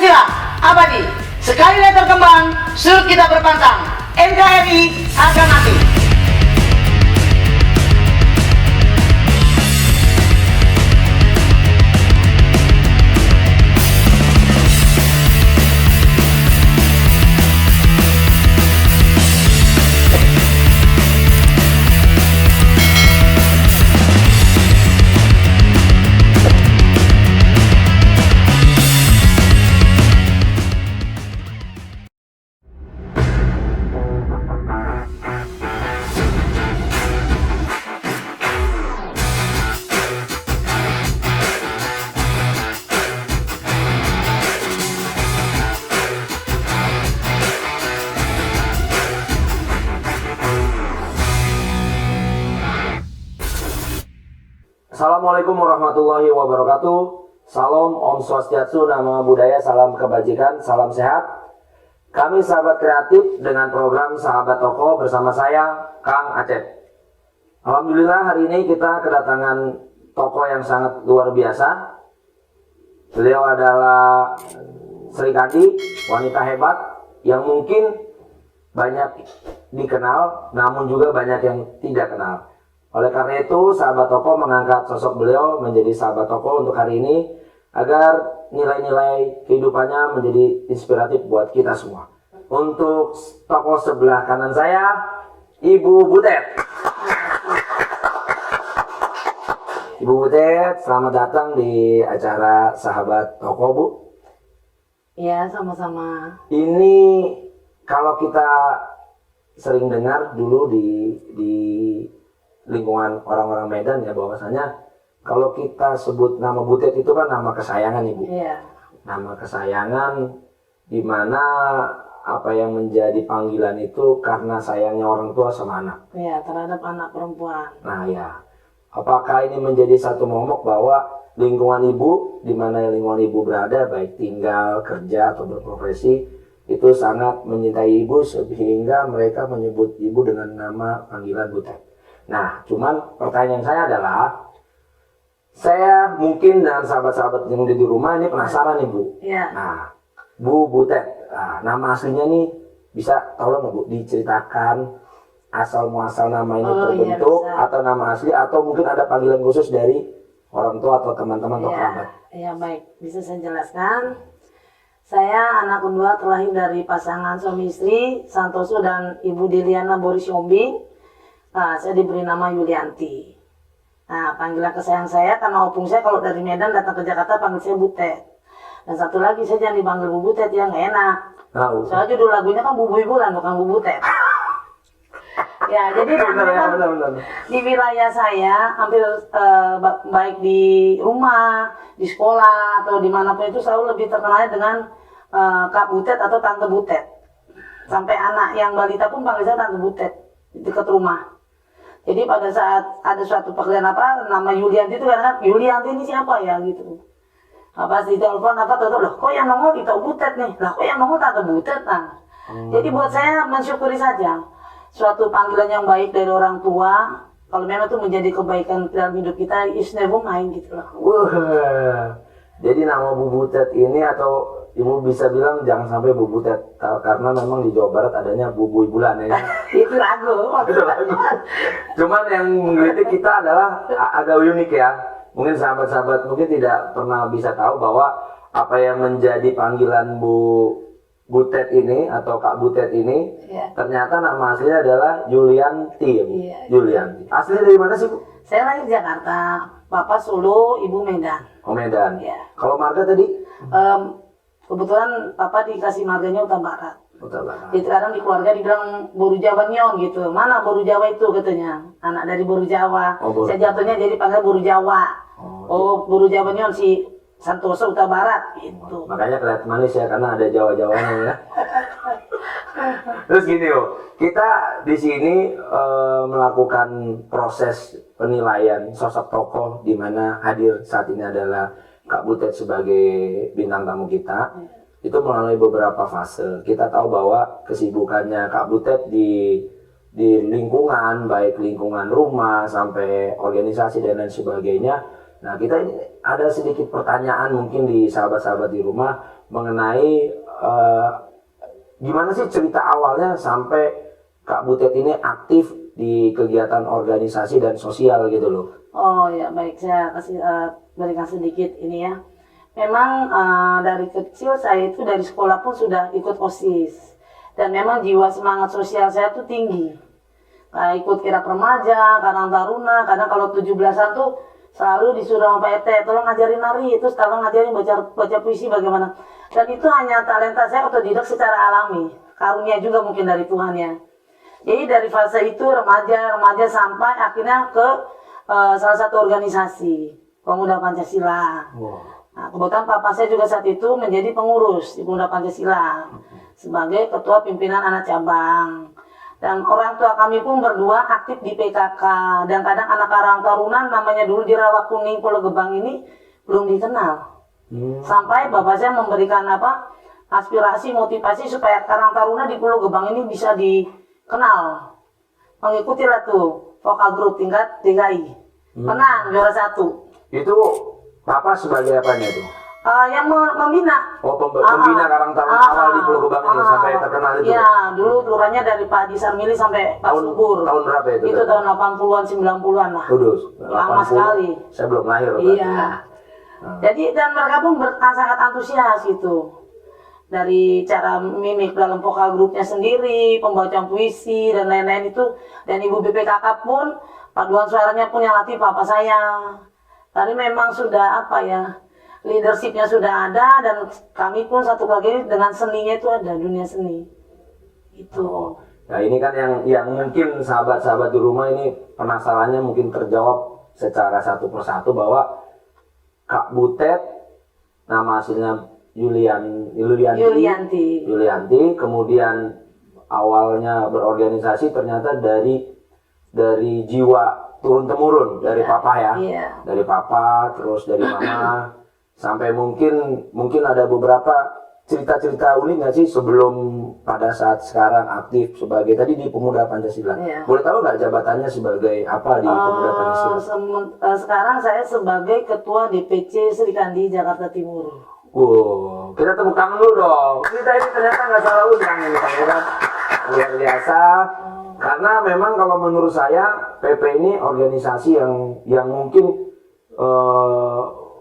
Pancasila abadi. Sekali lagi berkembang, surut kita berpantang. NKRI harga mati. Assalamualaikum warahmatullahi wabarakatuh. Salam, Om Swastiastu, Namo Buddhaya, salam kebajikan, salam sehat. Kami sahabat kreatif dengan program Sahabat Toko bersama saya, Kang Acep. Alhamdulillah hari ini kita kedatangan tokoh yang sangat luar biasa. Beliau adalah Sri Kandi, wanita hebat yang mungkin banyak dikenal, namun juga banyak yang tidak kenal. Oleh karena itu, Sahabat Toko mengangkat sosok beliau menjadi Sahabat Toko untuk hari ini agar nilai-nilai kehidupannya menjadi inspiratif buat kita semua. Untuk tokoh sebelah kanan saya, Ibu Butet. Ibu Butet, selamat datang di acara Sahabat Toko, Bu. Iya, sama-sama. Ini kalau kita sering dengar dulu di lingkungan orang-orang Medan ya, bahwasanya kalau kita sebut nama Butet itu kan nama kesayangan, Ibu. Iya. Nama kesayangan di mana apa yang menjadi panggilan itu karena sayangnya orang tua sama anak. Iya, terhadap anak perempuan. Nah ya, apakah ini menjadi satu momok bahwa lingkungan Ibu, di mana lingkungan Ibu berada, baik tinggal, kerja, atau berprofesi, itu sangat mencintai Ibu sehingga mereka menyebut Ibu dengan nama panggilan Butet. Nah, cuman pertanyaan saya adalah, saya mungkin dan sahabat-sahabat yang di rumah ini penasaran nih, Bu. Iya. Nah, Bu Butet, nama aslinya nih bisa tolong nggak, Bu, diceritakan asal muasal nama ini terbentuk, iya, atau nama asli, atau mungkin ada panggilan khusus dari orang tua atau teman-teman atau kerabat? Iya, baik. Bisa saya jelaskan. Saya anak kedua terlahir dari pasangan suami istri, Santoso dan Ibu Diliana Boris Yombing. Saya diberi nama Yulianti. Nah, panggilan kesayang saya karena opung saya kalau dari Medan datang ke Jakarta panggil saya Butet. Dan satu lagi saya jangan dipanggil Bu Butet, yang nggak enak. Soalnya judul lagunya kan Bu Bulan, bukan Bu Butet. Ya, jadi benar. Di wilayah saya hampir baik di rumah, di sekolah atau dimanapun itu selalu lebih terkenal dengan Kak Butet atau Tante Butet. Sampai anak yang balita pun panggil saya Tante Butet di dekat rumah. Jadi pada saat ada suatu pekerjaan nama Yulianti itu kan, Yulianti ini siapa ya gitu. Pas ditelepon tuh loh, kok yang nongol kita Butet nih, lah kok yang nongol Tante Butet. Jadi buat saya mensyukuri saja suatu panggilan yang baik dari orang tua. Kalau memang itu menjadi kebaikan dalam hidup kita, is never mind gitu loh. Wah, jadi nama Bu Butet ini, atau Ibu bisa bilang jangan sampai Bu Butet, karena memang di Jawa Barat adanya Bu Bulan ya. Itu lagu. Cuman yang menggelitik kita adalah agak unik ya. Mungkin sahabat-sahabat mungkin tidak pernah bisa tahu bahwa apa yang menjadi panggilan Bu Butet ini atau Kak Butet ini, ternyata nama aslinya adalah Yulianti. Yulianti. Asli dari mana sih, Bu? Saya lahir di Jakarta, Bapak Solo, Ibu Medan. Oh, Medan. Ya. Kalau marga tadi? Kebetulan Papa dikasih marganya Utara Barat. Utara Barat. Jadi kadang di keluarga dibilang Boru Jawa Nyon gitu. Mana Boru Jawa itu katanya? Anak dari Boru Jawa. Saya jatuhnya jadi panggil Boru Jawa. Boru Jawa Nyon si Santoso Utara Barat gitu. Makanya kelihatan manis ya, karena ada Jawa-Jawanya ya. Terus gini loh, kita di sini melakukan proses penilaian sosok tokoh, di mana hadir saat ini adalah Kak Butet sebagai bintang tamu kita. Itu melalui beberapa fase. Kita tahu bahwa kesibukannya Kak Butet di lingkungan, baik lingkungan rumah sampai organisasi dan lain sebagainya, Nah, kita ini ada sedikit pertanyaan mungkin di sahabat-sahabat di rumah mengenai gimana sih cerita awalnya sampai Kak Butet ini aktif di kegiatan organisasi dan sosial gitu loh. Oh ya, baik, saya kasih berikan sedikit ini ya. Memang dari kecil saya itu dari sekolah pun sudah ikut OSIS. Dan memang jiwa semangat sosial saya tuh tinggi. Ikut kirap remaja, Karang Taruna, kadang kalau 17-an tuh selalu disuruh sama Pak RT, tolong ngajarin nari, terus tolong ngajarin baca puisi bagaimana. Dan itu hanya talenta saya otodidak secara alami, karunia juga mungkin dari Tuhan ya. Jadi dari fase itu remaja sampai akhirnya ke salah satu organisasi Pemuda Pancasila. Wow. Nah, kebetulan papa saya juga saat itu menjadi pengurus di Pemuda Pancasila sebagai ketua pimpinan anak cabang. Dan orang tua kami pun berdua aktif di PKK, dan kadang anak Karang Taruna namanya dulu di Rawa Kuning Pulau Gebang ini belum dikenal. Sampai bapak saya memberikan aspirasi, motivasi supaya Karang Taruna di Pulau Gebang ini bisa dikenal. Mengikutilah tuh vokal grup tingkat DKI. Menang juara 1. Itu Papa sebagai apanya itu? Yang membina. Oh, pembina Karang Taruna awal di Pulau Gebang ini sampai terkenal itu. Iya, dulu lurahnya dari Pak Haji Sarmili sampai Pak Subur. Tahun berapa itu? Itu tahun 80-an, 90-an lah. Kudus. Lama sekali. Saya belum lahir. Iya. Jadi dan mereka pun sangat antusias gitu. Dari cara mimik dalam vokal grupnya sendiri, pembacaan puisi dan lain-lain itu. Dan Ibu BPKK pun, paduan suaranya pun yang latih papa saya. Tadi memang sudah leadershipnya sudah ada, dan kami pun satu lagi dengan seninya itu ada, dunia seni. Itu. Nah, ini kan yang mungkin sahabat-sahabat di rumah ini penasarannya mungkin terjawab secara satu persatu bahwa Kak Butet nama aslinya Yulianti, kemudian awalnya berorganisasi ternyata dari jiwa turun temurun dari papa ya. Iya. Dari papa, terus dari mama. Sampai mungkin ada beberapa cerita-cerita unik nggak sih sebelum pada saat sekarang aktif sebagai tadi di Pemuda Pancasila? Iya. Boleh tahu nggak jabatannya sebagai apa di Pemuda Pancasila? Sekarang saya sebagai Ketua DPC Sri Kandi Jakarta Timur. Wow, kita tepuk tangan dulu dong. Kita ini ternyata nggak salah undang ini kan. Luar biasa. Karena memang kalau menurut saya PP ini organisasi yang mungkin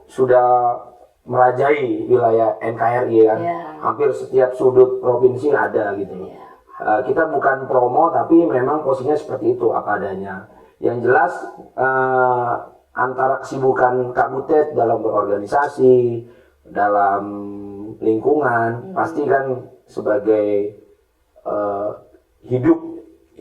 sudah merajai wilayah NKRI kan. Hampir setiap sudut provinsi ada gitu. Kita bukan promo tapi memang posisinya seperti itu apa adanya. Yang jelas antara kesibukan Kak Butet dalam berorganisasi, dalam lingkungan, pasti kan sebagai hidup,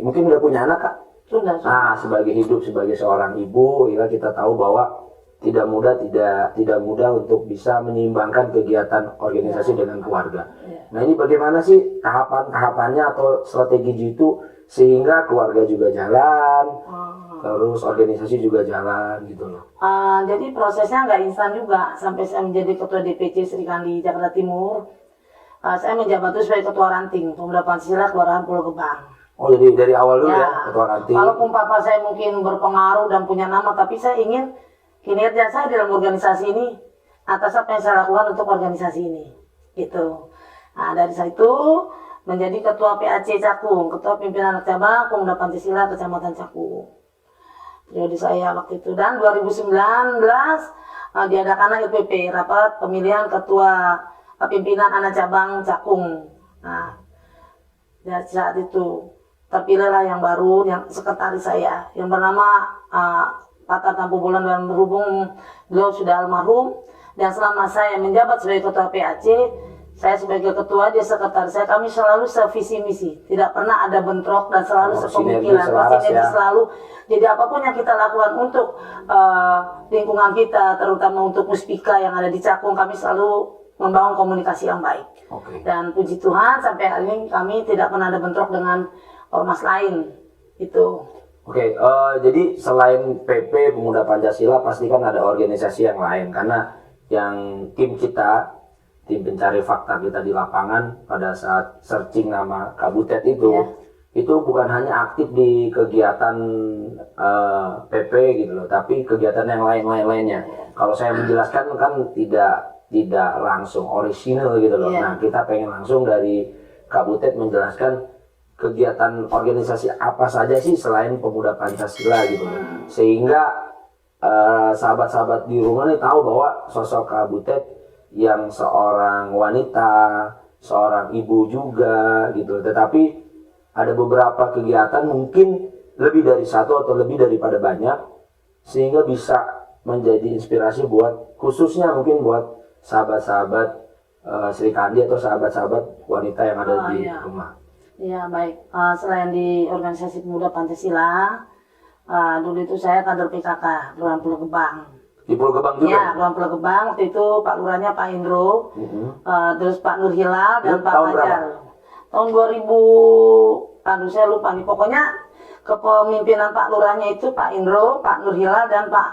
mungkin udah punya anak Kak? Sudah. Nah, sebagai hidup sebagai seorang ibu, ya kita tahu bahwa tidak mudah untuk bisa menyeimbangkan kegiatan organisasi dengan keluarga. Nah, ini bagaimana sih tahapan-tahapannya atau strategi itu sehingga keluarga juga jalan, terus organisasi juga jalan gitu loh. Jadi prosesnya nggak instan juga. Sampai saya menjadi Ketua DPC Sri Kandi Jakarta Timur, saya menjabat itu sebagai Ketua Ranting Pemuda Pancasila Kelurahan Pulau Gebang. Oh, jadi dari awal dulu ya Ketua Ranting. Walaupun papa saya mungkin berpengaruh dan punya nama, tapi saya ingin kinerja saya dalam organisasi ini atas apa yang saya lakukan untuk organisasi ini, gitu. Nah, dari saya itu menjadi Ketua PAC Cakung, Ketua Pimpinan Anak Cabang Pemuda Pancasila Kecamatan Cakung. Periode saya waktu itu, dan 2019 diadakan LPP, rapat pemilihan Ketua Pimpinan Anak Cabang Cakung. Nah, dari saat itu terpilihlah yang baru, yang sekretaris saya yang bernama Pak Tampu Bulan, dan berhubung beliau sudah almarhum, dan selama saya menjabat sebagai Ketua PAC, saya sebagai ketua, dia sekretaris saya, kami selalu sevisi misi, tidak pernah ada bentrok dan selalu sepemikiran, sinergi selalu. Jadi apapun yang kita lakukan untuk lingkungan kita, terutama untuk Muspika yang ada di Cakung, kami selalu membangun komunikasi yang baik. Dan puji Tuhan sampai hari ini kami tidak pernah ada bentrok dengan ormas lain itu. Jadi selain PP Pemuda Pancasila pasti kan ada organisasi yang lain, karena yang tim pencari fakta kita di lapangan pada saat searching nama Kak Butet itu bukan hanya aktif di kegiatan PP gitu loh, tapi kegiatan yang lainnya. Kalau saya menjelaskan kan tidak langsung orisinal gitu loh. Iya. Nah, kita pengen langsung dari Kak Butet menjelaskan kegiatan organisasi apa saja sih selain Pemuda Pancasila gitu loh. Sehingga sahabat-sahabat di rumah nih tahu bahwa sosok Kak Butet yang seorang wanita, seorang ibu juga gitu. Tetapi ada beberapa kegiatan mungkin lebih dari satu atau lebih daripada banyak, sehingga bisa menjadi inspirasi buat khususnya mungkin buat sahabat-sahabat Sri Kandi atau sahabat-sahabat wanita yang ada di rumah. Iya, baik. Selain di organisasi Pemuda Pancasila, dulu itu saya kader PKK Kelurahan Pulau Gebang. Di Pulau Gebang juga? Iya, Kelurahan Pulau Gebang. Waktu itu Pak Lurahnya Pak Indro, terus Pak Nur Hilal dan Pak tahun Fajar. berapa? Tahun 2000, saya lupa nih. Pokoknya kepemimpinan Pak Lurahnya itu Pak Indro, Pak Nur Hilal dan Pak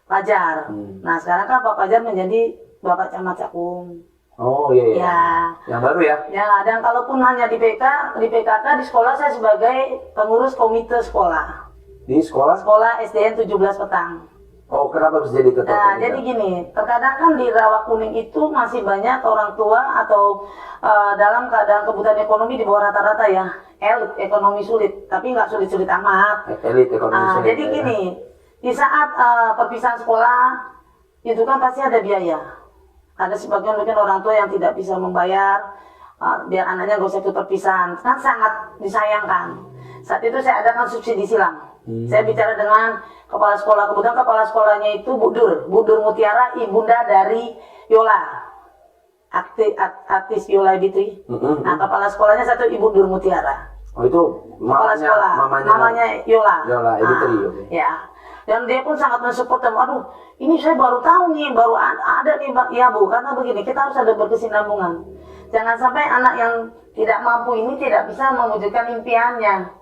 Fajar. Nah, sekarang kan Pak Fajar menjadi Bapak Camat Cakung. Oh iya, iya. Ya. Yang baru ya? Ya, dan kalaupun hanya di PKK di sekolah saya sebagai pengurus komite sekolah. Di sekolah? Sekolah SDN 17 Petang. Oh, kenapa bisa jadi ketua? Nah, jadi gini, terkadang kan di Rawa Kuning itu masih banyak orang tua atau dalam keadaan kebutuhan ekonomi di bawah rata-rata ya, elit ekonomi sulit, tapi nggak sulit-sulit amat. Elit ekonomi sulit. Jadi gini, di saat perpisahan sekolah itu kan pasti ada biaya. Ada sebagian mungkin orang tua yang tidak bisa membayar biar anaknya nggak usah ikut perpisahan, kan sangat disayangkan. Saat itu saya adakan subsidi silang. Saya bicara dengan kepala sekolah, kebetulan kepala sekolahnya itu Budur Mutiara, ibunda dari Yola, artis Yola Bitri. Nah, kepala sekolahnya satu Ibu Dur Mutiara. Oh, itu Kepala sekolah, namanya Yola. Yola Bitri, oke. Ya. Dan dia pun sangat mensupport, aduh ini saya baru tahu nih, baru ada nih Mbak. Ya Bu, karena begini, kita harus ada berkesinambungan. Jangan sampai anak yang tidak mampu ini tidak bisa mewujudkan impiannya.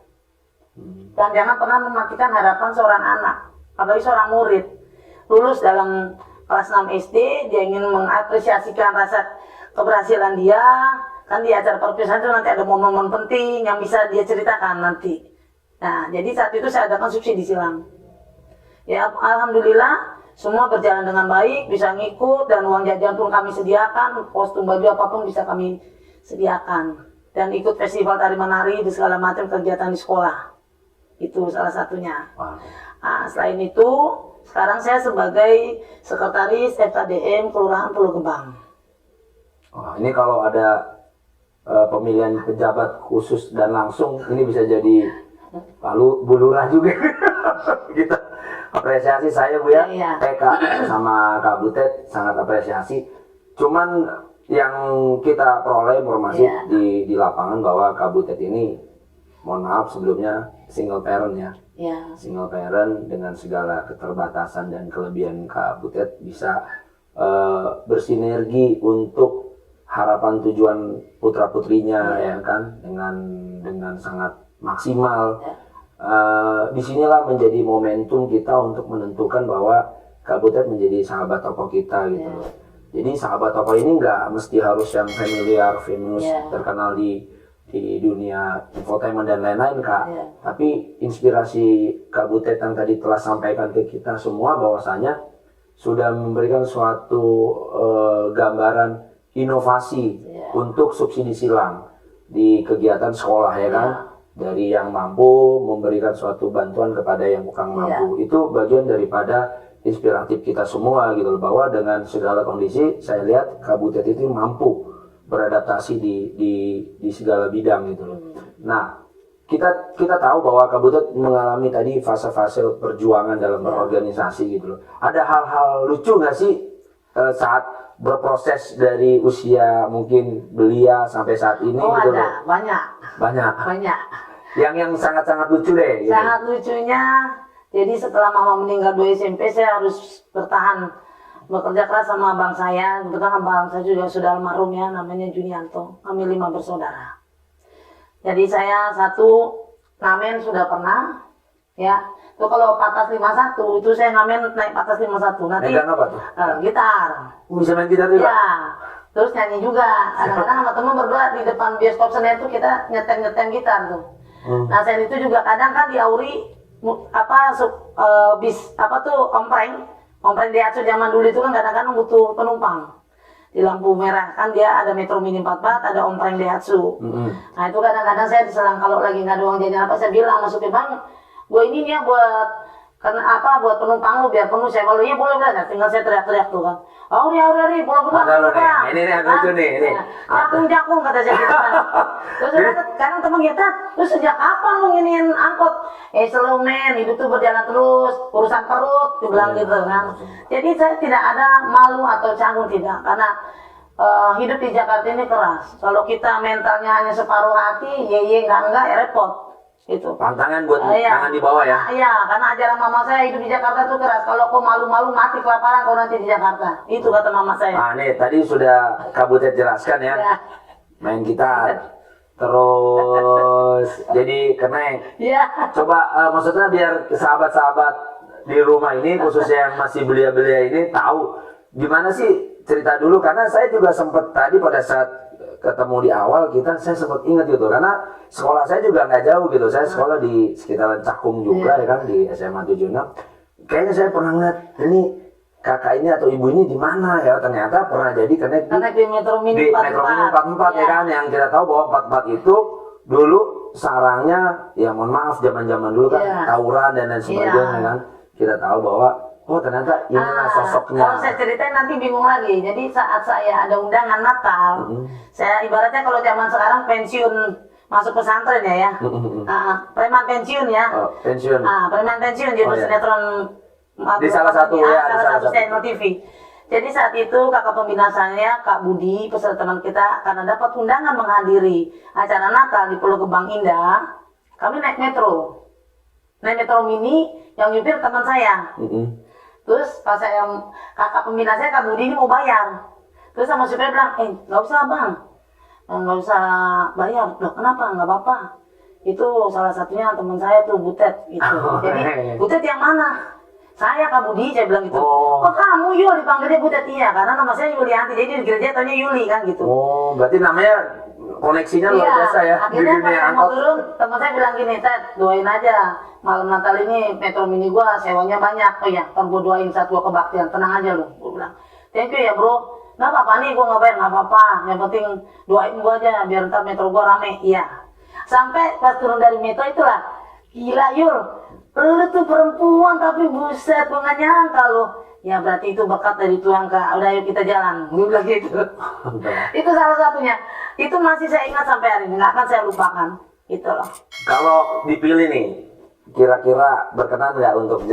Dan jangan pernah mematikan harapan seorang anak, apalagi seorang murid. Lulus dalam kelas 6 SD, dia ingin mengapresiasikan rasa keberhasilan dia, kan di acara perpisahan itu nanti ada momen-momen penting yang bisa dia ceritakan nanti. Nah, jadi saat itu saya adakan subsidi silang. Ya, alhamdulillah semua berjalan dengan baik, bisa ngikut dan uang jajan pun kami sediakan, kostum baju apapun bisa kami sediakan. Dan ikut festival tari menari di segala macam kegiatan di sekolah. Itu salah satunya. Nah, selain itu, sekarang saya sebagai sekretaris FKDM Kelurahan Pulau Gebang. Wah, ini kalau ada pemilihan pejabat khusus dan langsung, ini bisa jadi lalu bulurah juga. Kita apresiasi saya Bu ya, Iya. PK sama Kak Butet sangat apresiasi. Cuman yang kita peroleh informasi Iya. di lapangan bahwa Kak Butet ini, mohon maaf sebelumnya, single parent ya. Ya. Single parent dengan segala keterbatasan dan kelebihan Kak Butet bisa bersinergi untuk harapan tujuan putra putrinya ya kan dengan sangat maksimal. Disinilah menjadi momentum kita untuk menentukan bahwa Kak Butet menjadi sahabat tokoh kita gitu loh. Jadi sahabat tokoh ini nggak mesti harus yang familiar, famous, terkenal di dunia infotainment dan lain-lain Kak. Tapi inspirasi Kak Butet yang tadi telah sampaikan ke kita semua bahwasanya sudah memberikan suatu gambaran inovasi untuk subsidi silang di kegiatan sekolah ya kan. Dari yang mampu memberikan suatu bantuan kepada yang kurang mampu. Itu bagian daripada inspiratif kita semua gitu loh, bahwa dengan segala kondisi saya lihat Kak Butet itu mampu beradaptasi di segala bidang gitu loh. Nah, kita tahu bahwa Kak Butet mengalami tadi fase-fase perjuangan dalam berorganisasi gitu loh. Ada hal-hal lucu nggak sih saat berproses dari usia mungkin belia sampai saat ini gitu loh? Banyak. Yang sangat-sangat lucu deh. Gitu. Sangat lucunya, jadi setelah mama meninggal 2 SMP saya harus bertahan bekerja keras sama abang saya. Kebetulan abang saya juga sudah almarhum ya, namanya Junianto. Kami 5 bersaudara. Jadi saya satu ngamen sudah pernah, ya. Itu kalau patas 51 itu saya ngamen naik patas 51. Nanti megang apa tuh? Gitar. Bisa main gitar juga? Ya. Terus nyanyi juga. Kadang-kadang sama teman berdua di depan bioskop Senen itu kita nyetem gitar tuh. Nah, selain itu juga kadang kan di Auri ompreng Ompreng Daihatsu zaman dulu itu kan kadang-kadang butuh penumpang. Di lampu merah kan dia ada Metro Mini 44, ada Ompreng Daihatsu. Nah itu kadang-kadang saya diselang kalau lagi nggak ada uang jajan apa, saya bilang masuknya bang, gue ini nih ya buat karena apa, buat penumpang lu biar penuh. Saya kalau iya boleh, tinggal saya teriak-teriak tuh kan, Auri pulau Ada lo nih, bang. ini yang lucu nih, ini. Jakung kata saya gitu kan. Terus kadang temen kita, terus sejak kapan lu nginiin angkot? Slow man, hidup tuh berjalan terus, urusan perut, dibilang gitu kan. Jadi saya tidak ada malu atau canggung, tidak, karena hidup di Jakarta ini keras. Kalau kita mentalnya hanya separuh hati, enggak ya repot. Itu Pantangan buat tangan di bawah ya. Iya, karena ajaran mama saya hidup di Jakarta tuh keras. Kalau kau malu-malu mati kelaparan kau nanti di Jakarta. Itu kata mama saya. Ah nih tadi sudah Kak Butet jelaskan ya. Main gitar. Terus jadi kenek. Iya. Coba maksudnya biar sahabat-sahabat di rumah ini khususnya yang masih belia-belia ini tahu gimana sih cerita dulu, karena saya juga sempat tadi pada saat ketemu di awal saya sempat ingat gitu, karena sekolah saya juga nggak jauh gitu, saya sekolah di sekitaran Cakung juga ya kan, di SMA 76. Kayaknya saya pernah ngeliat ini kakak ini atau ibu ini di mana ya, ternyata pernah jadi kenek di Metro Mini 44 ya kan, yang kita tahu bahwa 44 itu dulu sarangnya ya mohon maaf zaman-zaman dulu kan tawuran dan lain sebagainya kan, kita tahu bahwa oh ternyata inilah sosoknya. Kalau saya ceritain nanti bingung lagi. Jadi saat saya ada undangan Natal, saya ibaratnya kalau zaman sekarang pensiun masuk pesantren ya. Preman pensiun ya. Oh, pensiun. Preman pensiun di sinetron di salah satu ya, salah satu channel TV. Jadi saat itu kakak pembina saya, Kak Budi, peserta teman kita, karena dapat undangan menghadiri acara Natal di Pulau Gebang Indah, kami naik metro mini yang nyupir teman saya. Terus pas kakak pembina saya, Kak Budi ini mau bayar. Terus sama supir bilang, nggak usah bang, nggak usah bayar. Loh kenapa? Nggak apa-apa. Itu salah satunya teman saya tuh, Butet gitu. Jadi Butet yang mana? Saya Kak Budi, saya bilang gitu. Oh kamu Yul, dipanggilnya Butet, iya. Karena nama saya Yulianti, jadi di gereja taunya Yuli kan gitu. Oh berarti namanya koneksinya luar biasa ya. Akhirnya pas saya mau turun, teman saya bilang gini, Ted, doain aja malam Natal ini Metro Mini gua sewanya banyak. Oh ya, kan gua doain satu kebaktian, tenang aja lu. Gua bilang, thank you ya bro. Nggak apa-apa nih, gua nggak bayar, nggak apa-apa. Yang penting doain gua aja biar ntar Metro gua rame. Iya. Sampai pas turun dari Metro itulah, gila Yul, lu tuh perempuan tapi buset, gua nggak nyangka lu. Ya berarti itu berkat dari Tuhan, Kak. Udah yuk kita jalan. Gue bilang gitu. Itu salah satunya. Itu masih saya ingat sampai hari ini. Nggak akan saya lupakan. Itu loh. Kalau dipilih nih, kira-kira berkenan nggak untuk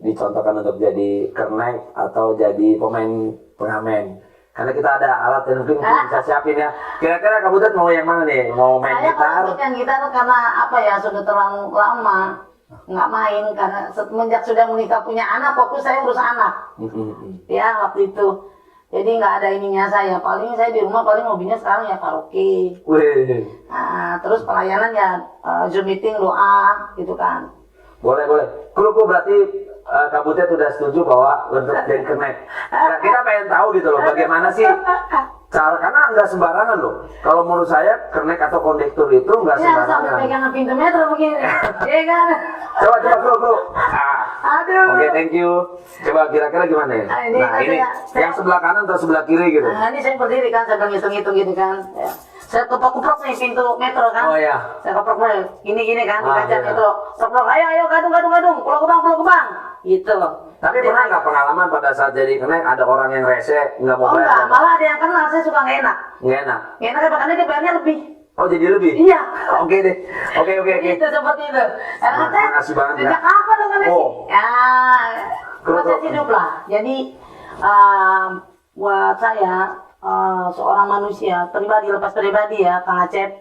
dicontohkan untuk jadi kernek atau jadi pemain pengamen? Karena kita ada alat yang mungkin bisa siapin ya. Kira-kira Kak Butet mau yang mana nih? Mau main saya gitar? Saya yang gitar karena apa ya, sudah terlalu lama nggak main, karena semenjak sudah menikah punya anak, fokus saya urus anak. Ya waktu itu, jadi nggak ada ininya saya. Paling saya di rumah paling hobinya sekarang ya karaoke. Nah, terus pelayanan ya Zoom meeting, doa gitu kan. Boleh. Kru berarti Kak Butet sudah setuju bahwa untuk jadi kernek. Nah, kita pengen tahu gitu loh, bagaimana sih cara, karena nggak sembarangan loh. Kalau menurut saya kernek atau kondektur itu nggak sembarangan. Ya sampai pegangan pintu metro begini. Iya kan? Coba kru. Aduh. Oke, thank you. Coba kira-kira gimana ya? Nah ini yang sebelah kanan atau sebelah kiri gitu? Nah ini saya berdiri kan, saya ngitung-ngitung gitu kan. Ya. Saya keprok-keprok nih pintu metro kan. Oh iya. Saya keprok gini kan, di kaca metro. Keprok, ayo gadung. Pulau Gebang. Gitu. Tapi pernah nggak pengalaman pada saat jadi kernek ada orang yang rese nggak mau bayar? Enggak, malah ada yang kenal, saya suka nggak enak. Nggak enak? Nggak enak karena dia bayarnya lebih. Oh jadi lebih? Iya. Oke deh. Oke. Itu seperti itu. Makasih banget ya. Sejak kapan lo nggak ya, proses hidup lah. Jadi buat saya seorang manusia pribadi, lepas pribadi ya Kang Acep,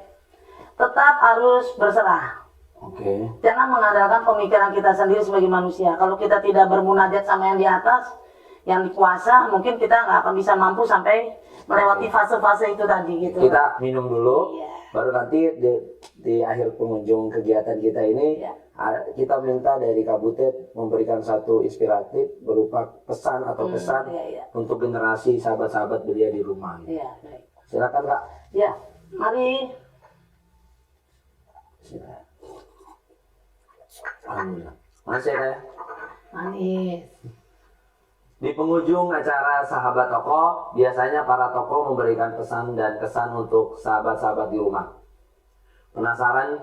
tetap harus berserah. Oke. Jangan mengandalkan pemikiran kita sendiri sebagai manusia. Kalau kita tidak bermunajat sama yang di atas, yang dikuasa, mungkin kita nggak akan bisa mampu sampai melewati fase-fase itu tadi gitu. Kita minum dulu, baru nanti di akhir pengunjung kegiatan kita ini kita minta dari Kak Butet memberikan satu inspiratif berupa pesan atau pesan untuk generasi sahabat-sahabat belia di rumah. Iya, baik. Silakan Kak. Ya, mari. Silakan. Alhamdulillah. Manis ya Kak? Manis. Di penghujung acara Sahabat Toko, biasanya para tokoh memberikan pesan dan kesan untuk sahabat-sahabat di rumah. Penasaran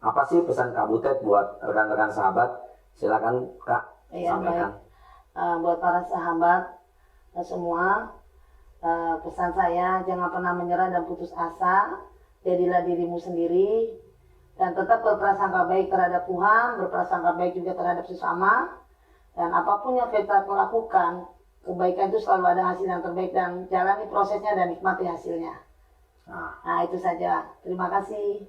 apa sih pesan Kak Butet buat rekan-rekan sahabat? Silakan Kak, Iya, sampaikan. baik. Buat para sahabat semua, pesan saya jangan pernah menyerah dan putus asa. Jadilah dirimu sendiri dan tetap berprasangka baik terhadap Tuhan, berprasangka baik juga terhadap sesama. Dan apapun yang kita lakukan, kebaikan itu selalu ada hasil yang terbaik dan jalani prosesnya dan nikmati hasilnya. Nah, itu saja. Terima kasih.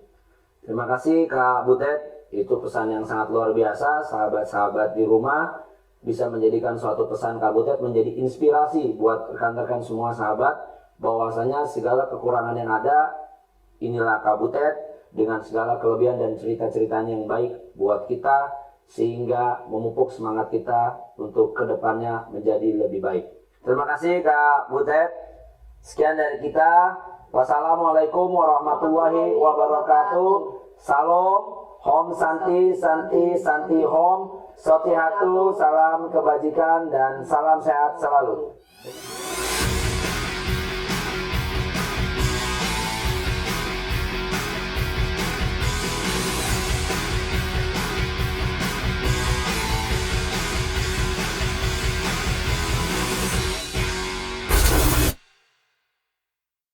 Terima kasih Kak Butet. Itu pesan yang sangat luar biasa. Sahabat-sahabat di rumah bisa menjadikan suatu pesan Kak Butet menjadi inspirasi buat rekan-rekan semua sahabat. Bahwasanya segala kekurangan yang ada, inilah Kak Butet dengan segala kelebihan dan cerita-ceritanya yang baik buat kita, sehingga memupuk semangat kita untuk kedepannya menjadi lebih baik. Terima kasih Kak Butet. Sekian dari kita. Wassalamualaikum warahmatullahi wabarakatuh. Salam, Om Santi, Santi, Santi Om, Soti Hatu, salam kebajikan dan salam sehat selalu.